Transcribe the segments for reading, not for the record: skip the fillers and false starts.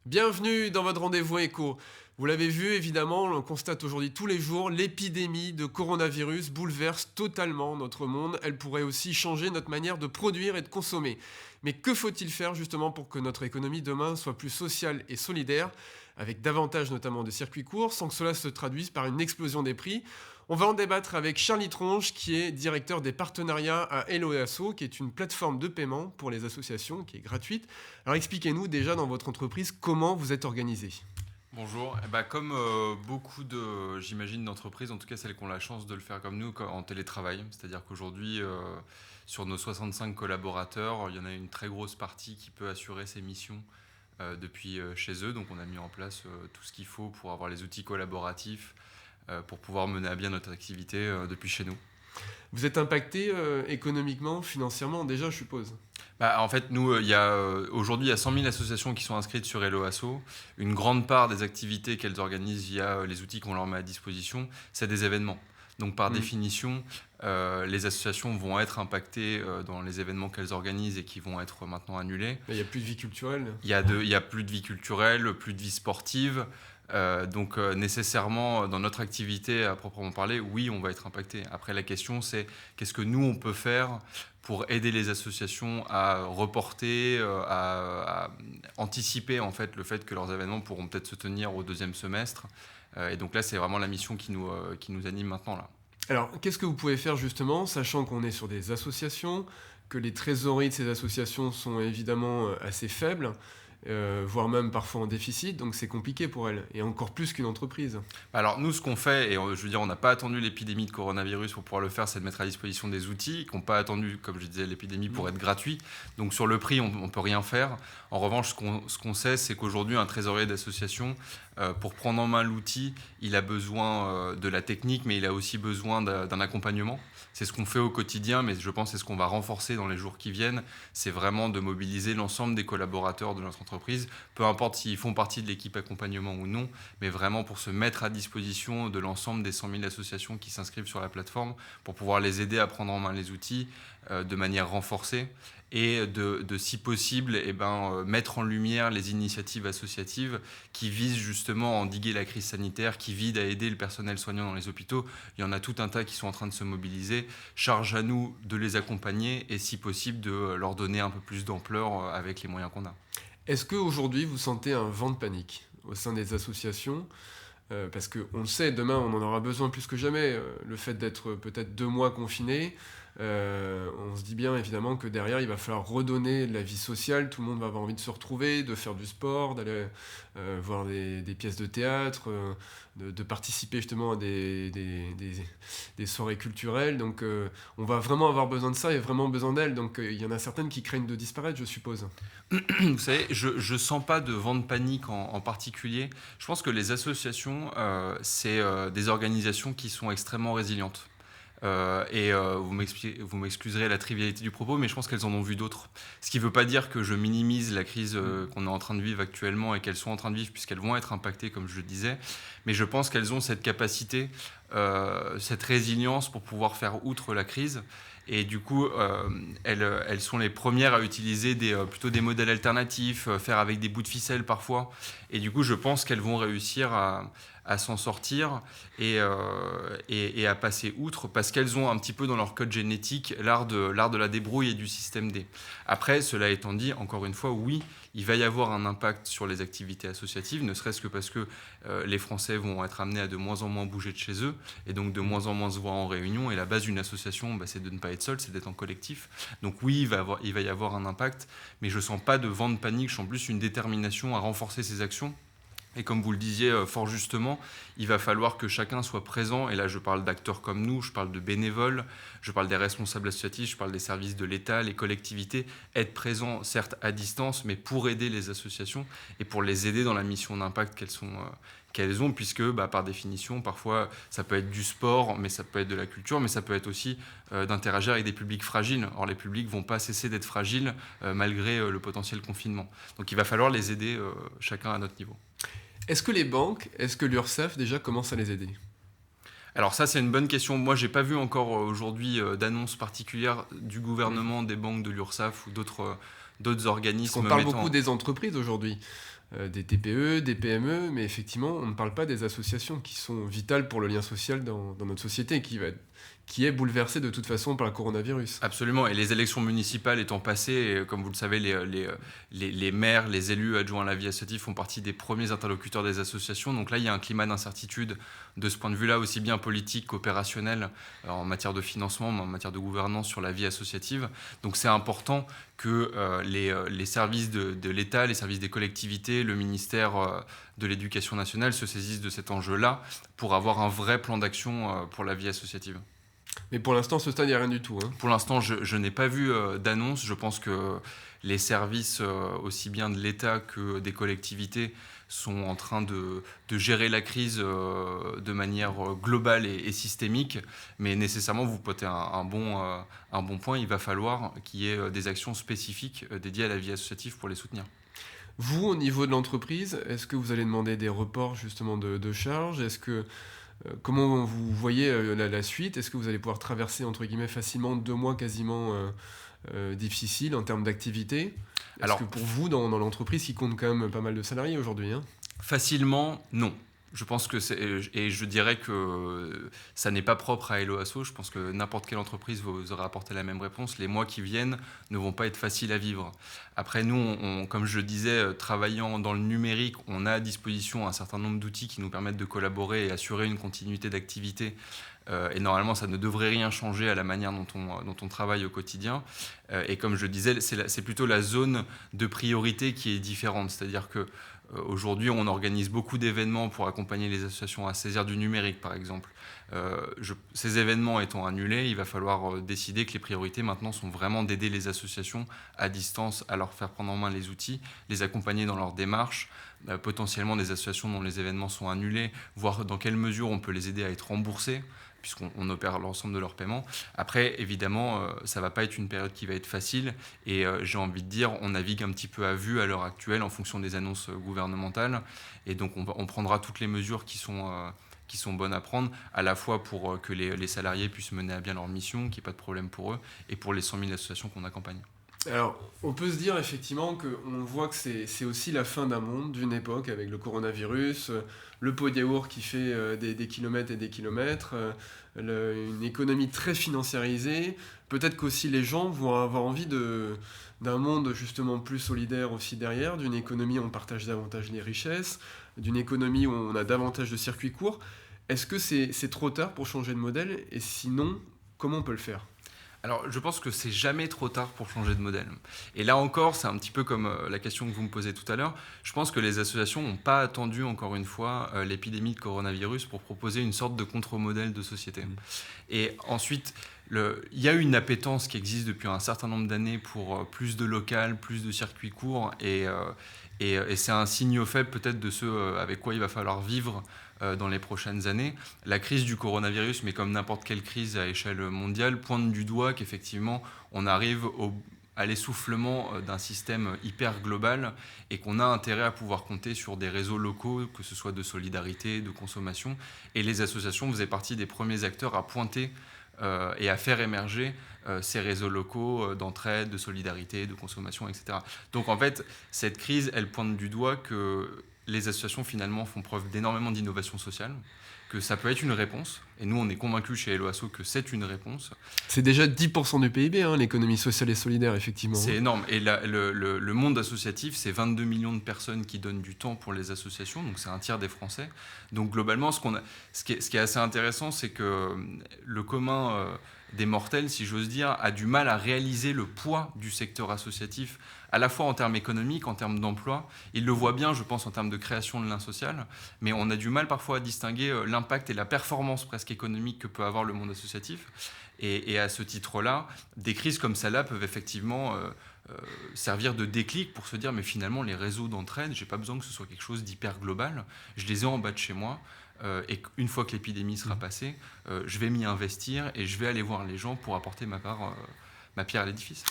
Bienvenue dans votre rendez-vous éco. Vous l'avez vu, évidemment, on constate aujourd'hui tous les jours, l'épidémie de coronavirus bouleverse totalement notre monde. Elle pourrait aussi changer notre manière de produire et de consommer. Mais que faut-il faire justement pour que notre économie demain soit plus sociale et solidaire, avec davantage notamment de circuits courts, sans que cela se traduise par une explosion des prix? On va en débattre avec Charlie Tronche, qui est directeur des partenariats à Hello Asso, qui est une plateforme de paiement pour les associations, qui est gratuite. Alors expliquez-nous déjà dans votre entreprise comment vous êtes organisé. Bonjour. Comme beaucoup j'imagine, d'entreprises, en tout cas celles qui ont la chance de le faire comme nous, en télétravail. C'est-à-dire qu'aujourd'hui, sur nos 65 collaborateurs, il y en a une très grosse partie qui peut assurer ses missions depuis chez eux. Donc on a mis en place tout ce qu'il faut pour avoir les outils collaboratifs, pour pouvoir mener à bien notre activité depuis chez nous. Vous êtes impacté économiquement, financièrement déjà, je suppose. En fait, nous, aujourd'hui, il y a 100 000 associations qui sont inscrites sur Hello Asso. Une grande part des activités qu'elles organisent via les outils qu'on leur met à disposition, c'est des événements. Donc, par définition, les associations vont être impactées dans les événements qu'elles organisent et qui vont être maintenant annulés. Il n'y a plus de vie culturelle. Il y a plus de vie culturelle, plus de vie sportive. Donc nécessairement, dans notre activité à proprement parler, oui, on va être impacté. Après, la question, c'est qu'est-ce que nous, on peut faire pour aider les associations à reporter, à anticiper en fait, le fait que leurs événements pourront peut-être se tenir au deuxième semestre. Et donc là, c'est vraiment la mission qui nous anime maintenant, là. Alors, qu'est-ce que vous pouvez faire justement, sachant qu'on est sur des associations, que les trésoreries de ces associations sont évidemment assez faibles, voire même parfois en déficit, donc c'est compliqué pour elles, et encore plus qu'une entreprise. Alors nous, ce qu'on fait, et je veux dire, on n'a pas attendu l'épidémie de coronavirus pour pouvoir le faire, c'est de mettre à disposition des outils qui n'ont pas attendu, comme je disais, l'épidémie pour être gratuits. Donc sur le prix, on ne peut rien faire. En revanche, ce qu'on sait, c'est qu'aujourd'hui, un trésorier d'association, pour prendre en main l'outil, il a besoin de la technique, mais il a aussi besoin d'un accompagnement. C'est ce qu'on fait au quotidien, mais je pense que c'est ce qu'on va renforcer dans les jours qui viennent. C'est vraiment de mobiliser l'ensemble des collaborateurs de notre entreprise, peu importe s'ils font partie de l'équipe accompagnement ou non, mais vraiment pour se mettre à disposition de l'ensemble des 100 000 associations qui s'inscrivent sur la plateforme, pour pouvoir les aider à prendre en main les outils de manière renforcée et si possible, mettre en lumière les initiatives associatives qui visent justement à endiguer la crise sanitaire, qui visent à aider le personnel soignant dans les hôpitaux. Il y en a tout un tas qui sont en train de se mobiliser. Charge à nous de les accompagner et si possible de leur donner un peu plus d'ampleur avec les moyens qu'on a. Est-ce qu'aujourd'hui vous sentez un vent de panique au sein des associations? Parce qu'on le sait, demain on en aura besoin plus que jamais. Le fait d'être peut-être 2 mois confiné, on se dit bien évidemment que derrière il va falloir redonner de la vie sociale, tout le monde va avoir envie de se retrouver, de faire du sport, d'aller voir des pièces de théâtre, de participer justement à des soirées culturelles. Donc on va vraiment avoir besoin de ça et vraiment besoin d'elles. Donc il y en a certaines qui craignent de disparaître, je suppose. Vous savez, je ne sens pas de vent de panique en particulier. Je pense que les associations, c'est des organisations qui sont extrêmement résilientes. Vous m'excuserez la trivialité du propos, mais je pense qu'elles en ont vu d'autres. Ce qui ne veut pas dire que je minimise la crise qu'on est en train de vivre actuellement et qu'elles sont en train de vivre, puisqu'elles vont être impactées, comme je le disais. Mais je pense qu'elles ont cette capacité, cette résilience pour pouvoir faire outre la crise. Et du coup, elles sont les premières à utiliser plutôt des modèles alternatifs, faire avec des bouts de ficelle parfois. Et du coup, je pense qu'elles vont réussir à s'en sortir et à passer outre parce qu'elles ont un petit peu dans leur code génétique l'art de la débrouille et du système D. Après, cela étant dit, encore une fois, oui, il va y avoir un impact sur les activités associatives, ne serait-ce que parce que les Français vont être amenés à de moins en moins bouger de chez eux et donc de moins en moins se voir en réunion. Et la base d'une association, c'est de ne pas être seul, c'est d'être en collectif. Donc oui, il va y avoir un impact, mais je ne sens pas de vent de panique, je sens plus une détermination à renforcer ces actions. Et comme vous le disiez fort justement, il va falloir que chacun soit présent. Et là, je parle d'acteurs comme nous, je parle de bénévoles, je parle des responsables associatifs, je parle des services de l'État, les collectivités. Être présents, certes à distance, mais pour aider les associations et pour les aider dans la mission d'impact qu'elles ont, puisque par définition, parfois, ça peut être du sport, mais ça peut être de la culture, mais ça peut être aussi d'interagir avec des publics fragiles. Or, les publics ne vont pas cesser d'être fragiles malgré le potentiel confinement. Donc, il va falloir les aider chacun à notre niveau. Est-ce que les banques, est-ce que l'URSSAF déjà commence à les aider? Alors ça, c'est une bonne question. Moi, je n'ai pas vu encore aujourd'hui d'annonce particulière du gouvernement, des banques, de l'URSSAF ou d'autres Parce organismes. qu'on parle beaucoup des entreprises aujourd'hui. des TPE, des PME, mais effectivement, on ne parle pas des associations qui sont vitales pour le lien social dans notre société, qui est bouleversée de toute façon par le coronavirus. Absolument, et les élections municipales étant passées, comme vous le savez, les maires, les élus adjoints à la vie associative font partie des premiers interlocuteurs des associations. Donc là, il y a un climat d'incertitude de ce point de vue-là, aussi bien politique qu'opérationnel, en matière de financement, mais en matière de gouvernance sur la vie associative. Donc c'est important que les services de l'État, les services des collectivités, le ministère de l'Éducation nationale se saisissent de cet enjeu-là pour avoir un vrai plan d'action pour la vie associative. Mais pour l'instant, à ce stade, il n'y a rien du tout. Hein. Pour l'instant, je n'ai pas vu d'annonce. Je pense que les services, aussi bien de l'État que des collectivités, sont en train de gérer la crise de manière globale et systémique. Mais nécessairement, vous potez un bon point. Il va falloir qu'il y ait des actions spécifiques dédiées à la vie associative pour les soutenir. Vous, au niveau de l'entreprise, est-ce que vous allez demander des reports justement de charges ? Comment vous voyez la suite ? Est-ce que vous allez pouvoir traverser entre guillemets facilement 2 mois quasiment difficiles en termes d'activité ? Est-ce que pour vous, dans l'entreprise qui compte quand même pas mal de salariés aujourd'hui, Facilement, non. Je pense que et je dirais que ça n'est pas propre à Hello Asso. Je pense que n'importe quelle entreprise vous aura apporté la même réponse. Les mois qui viennent ne vont pas être faciles à vivre. Après, nous, comme je le disais, travaillant dans le numérique, on a à disposition un certain nombre d'outils qui nous permettent de collaborer et assurer une continuité d'activité. Et normalement, ça ne devrait rien changer à la manière dont on travaille au quotidien. Et comme je le disais, c'est plutôt la zone de priorité qui est différente. C'est-à-dire que aujourd'hui, on organise beaucoup d'événements pour accompagner les associations à saisir du numérique, par exemple. Ces événements étant annulés, il va falloir décider que les priorités maintenant sont vraiment d'aider les associations à distance, à leur faire prendre en main les outils, les accompagner dans leur démarche, potentiellement des associations dont les événements sont annulés, voir dans quelle mesure on peut les aider à être remboursés, puisqu'on opère l'ensemble de leurs paiements. Après, évidemment, ça ne va pas être une période qui va être facile. Et j'ai envie de dire, on navigue un petit peu à vue à l'heure actuelle en fonction des annonces gouvernementales. Et donc, on prendra toutes les mesures qui sont bonnes à prendre, à la fois pour que les salariés puissent mener à bien leur mission, qu'il n'y ait pas de problème pour eux, et pour les 100 000 associations qu'on accompagne. Alors, on peut se dire effectivement qu'on voit que c'est aussi la fin d'un monde, d'une époque, avec le coronavirus, le pot de yaourt qui fait des kilomètres et des kilomètres, une économie très financiarisée. Peut-être qu'aussi les gens vont avoir envie d'un monde justement plus solidaire aussi derrière, d'une économie où on partage davantage les richesses, d'une économie où on a davantage de circuits courts. Est-ce que c'est trop tard pour changer de modèle ? Et sinon, comment on peut le faire ? Alors, je pense que c'est jamais trop tard pour changer de modèle. Et là encore, c'est un petit peu comme la question que vous me posez tout à l'heure. Je pense que les associations n'ont pas attendu, encore une fois, l'épidémie de coronavirus pour proposer une sorte de contre-modèle de société. Et ensuite, il y a une appétence qui existe depuis un certain nombre d'années pour plus de local, plus de circuits courts. Et c'est un signe faible peut-être de ce avec quoi il va falloir vivre dans les prochaines années. La crise du coronavirus, mais comme n'importe quelle crise à échelle mondiale, pointe du doigt qu'effectivement, on arrive à l'essoufflement d'un système hyper global et qu'on a intérêt à pouvoir compter sur des réseaux locaux, que ce soit de solidarité, de consommation. Et les associations faisaient partie des premiers acteurs à pointer et à faire émerger ces réseaux locaux d'entraide, de solidarité, de consommation, etc. Donc en fait, cette crise, elle pointe du doigt que les associations finalement font preuve d'énormément d'innovation sociale, que ça peut être une réponse, et nous on est convaincus chez Hello Asso que c'est une réponse. C'est déjà 10% du PIB, l'économie sociale et solidaire, effectivement. C'est énorme, et le monde associatif, c'est 22 millions de personnes qui donnent du temps pour les associations, donc c'est un tiers des Français. Donc globalement, ce qui est assez intéressant, c'est que le commun des mortels, si j'ose dire, a du mal à réaliser le poids du secteur associatif, à la fois en termes économiques, en termes d'emploi. Il le voit bien, je pense, en termes de création de lien social, mais on a du mal parfois à distinguer l'impact et la performance presque économique que peut avoir le monde associatif. Et à ce titre-là, des crises comme celle-là peuvent effectivement servir de déclic pour se dire mais finalement les réseaux d'entraide, j'ai pas besoin que ce soit quelque chose d'hyper global, je les ai en bas de chez moi. Et une fois que l'épidémie sera passée, je vais m'y investir et je vais aller voir les gens pour apporter ma pierre à l'édifice.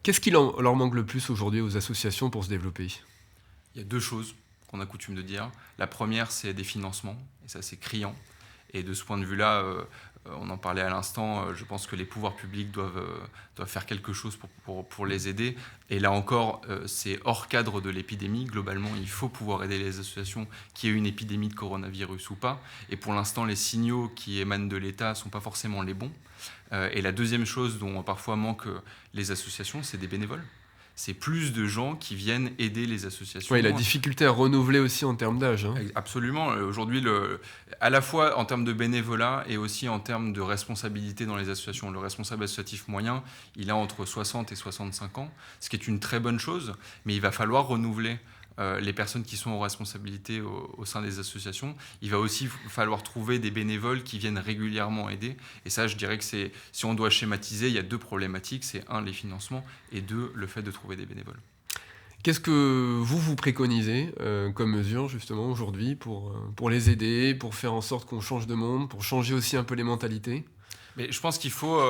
Qu'est-ce qui leur manque le plus aujourd'hui aux associations pour se développer ? Il y a 2 choses qu'on a coutume de dire. La première, c'est des financements, et ça c'est criant. Et de ce point de vue-là, On en parlait à l'instant, je pense que les pouvoirs publics doivent faire quelque chose pour les aider. Et là encore, c'est hors cadre de l'épidémie. Globalement, il faut pouvoir aider les associations qui aient une épidémie de coronavirus ou pas. Et pour l'instant, les signaux qui émanent de l'État ne sont pas forcément les bons. Et la deuxième chose dont parfois manquent les associations, c'est des bénévoles. C'est plus de gens qui viennent aider les associations. Oui, la difficulté à renouveler aussi en termes d'âge. Absolument. Aujourd'hui, à la fois en termes de bénévolat et aussi en termes de responsabilité dans les associations. Le responsable associatif moyen, il a entre 60 et 65 ans, ce qui est une très bonne chose, mais il va falloir renouveler les personnes qui sont en responsabilité au sein des associations. Il va aussi falloir trouver des bénévoles qui viennent régulièrement aider. Et ça, je dirais que si on doit schématiser, il y a 2 problématiques. C'est 1, les financements, et 2, le fait de trouver des bénévoles. Qu'est-ce que vous préconisez comme mesure justement aujourd'hui pour les aider, pour faire en sorte qu'on change de monde, pour changer aussi un peu les mentalités ? Mais je pense qu'il faut...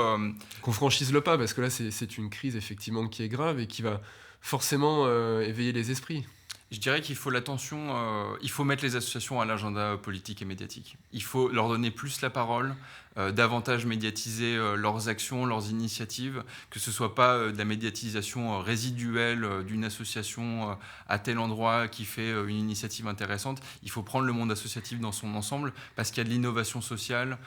Qu'on franchisse le pas, parce que là, c'est une crise effectivement qui est grave et qui va forcément éveiller les esprits. Je dirais qu'il faut il faut mettre les associations à l'agenda politique et médiatique. Il faut leur donner plus la parole, davantage médiatiser leurs actions, leurs initiatives, que ce ne soit pas de la médiatisation résiduelle d'une association à tel endroit qui fait une initiative intéressante. Il faut prendre le monde associatif dans son ensemble, parce qu'il y a de l'innovation sociale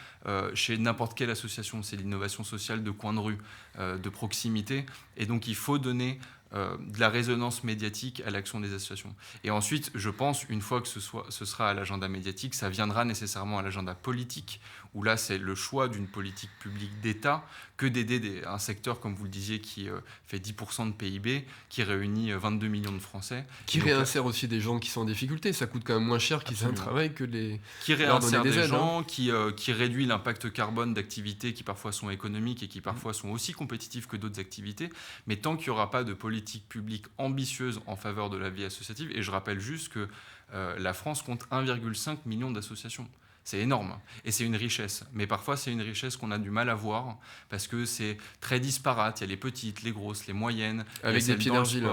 chez n'importe quelle association. C'est l'innovation sociale de coin de rue, de proximité. Et donc il faut donner de la résonance médiatique à l'action des associations. Et ensuite, je pense, une fois que ce sera à l'agenda médiatique, ça viendra nécessairement à l'agenda politique, où là, c'est le choix d'une politique publique d'État que d'aider un secteur, comme vous le disiez, qui fait 10% de PIB, qui réunit 22 millions de Français. Qui réinsère aussi des gens qui sont en difficulté. Ça coûte quand même moins cher qu'ils aient un travail que les... Qui réinsère des gens, qui réduit l'impact carbone d'activités qui parfois sont économiques et qui parfois sont aussi compétitives que d'autres activités. Mais tant qu'il n'y aura pas de politique publique ambitieuse en faveur de la vie associative, et je rappelle juste que la France compte 1,5 million d'associations. C'est énorme et c'est une richesse. Mais parfois, c'est une richesse qu'on a du mal à voir parce que c'est très disparate. Il y a les petites, les grosses, les moyennes. Avec des pieds d'argile.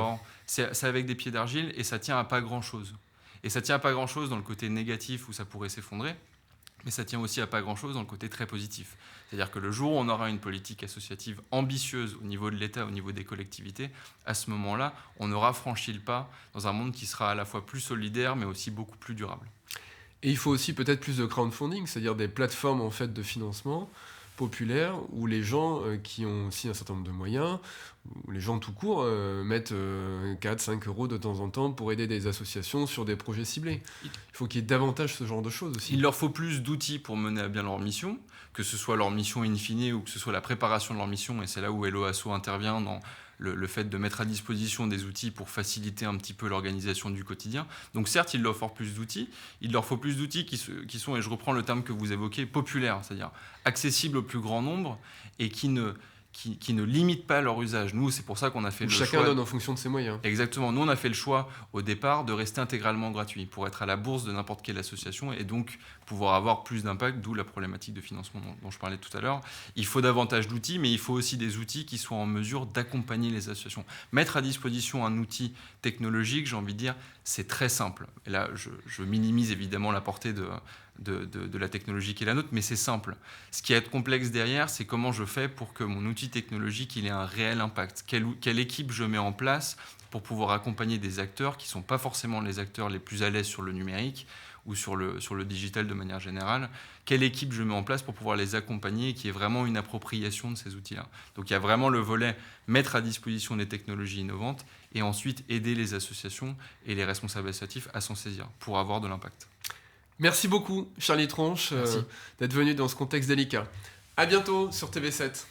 C'est avec des pieds d'argile et ça tient à pas grand-chose. Et ça tient à pas grand-chose dans le côté négatif où ça pourrait s'effondrer, mais ça tient aussi à pas grand-chose dans le côté très positif. C'est-à-dire que le jour où on aura une politique associative ambitieuse au niveau de l'État, au niveau des collectivités, à ce moment-là, on aura franchi le pas dans un monde qui sera à la fois plus solidaire, mais aussi beaucoup plus durable. Et il faut aussi peut-être plus de crowdfunding, c'est-à-dire des plateformes en fait de financement populaires où les gens qui ont aussi un certain nombre de moyens, où les gens tout court mettent 4-5 euros de temps en temps pour aider des associations sur des projets ciblés. Il faut qu'il y ait davantage ce genre de choses aussi. Il leur faut plus d'outils pour mener à bien leur mission, que ce soit leur mission in fine ou que ce soit la préparation de leur mission, et c'est là où Hello Asso intervient dans le fait de mettre à disposition des outils pour faciliter un petit peu l'organisation du quotidien. Donc certes, il leur faut plus d'outils. Il leur faut plus d'outils qui sont, et je reprends le terme que vous évoquez, populaires, c'est-à-dire accessibles au plus grand nombre et qui ne limitent pas leur usage. Nous, c'est pour ça qu'on a fait le choix... Chacun donne en fonction de ses moyens. Exactement. Nous, on a fait le choix au départ de rester intégralement gratuit pour être à la bourse de n'importe quelle association et donc pouvoir avoir plus d'impact, d'où la problématique de financement dont je parlais tout à l'heure. Il faut davantage d'outils, mais il faut aussi des outils qui soient en mesure d'accompagner les associations. Mettre à disposition un outil technologique, j'ai envie de dire, c'est très simple. Et là, je minimise évidemment la portée de la technologie qui est la nôtre, mais c'est simple. Ce qui est complexe derrière, c'est comment je fais pour que mon outil technologique il ait un réel impact. Quelle équipe je mets en place pour pouvoir accompagner des acteurs qui ne sont pas forcément les acteurs les plus à l'aise sur le numérique ou sur le digital de manière générale. Quelle équipe je mets en place pour pouvoir les accompagner et qu'il y ait vraiment une appropriation de ces outils-là. Donc il y a vraiment le volet mettre à disposition des technologies innovantes et ensuite aider les associations et les responsables associatifs à s'en saisir pour avoir de l'impact. Merci beaucoup, Charlie Tronche, d'être venu dans ce contexte délicat. À bientôt sur TV7.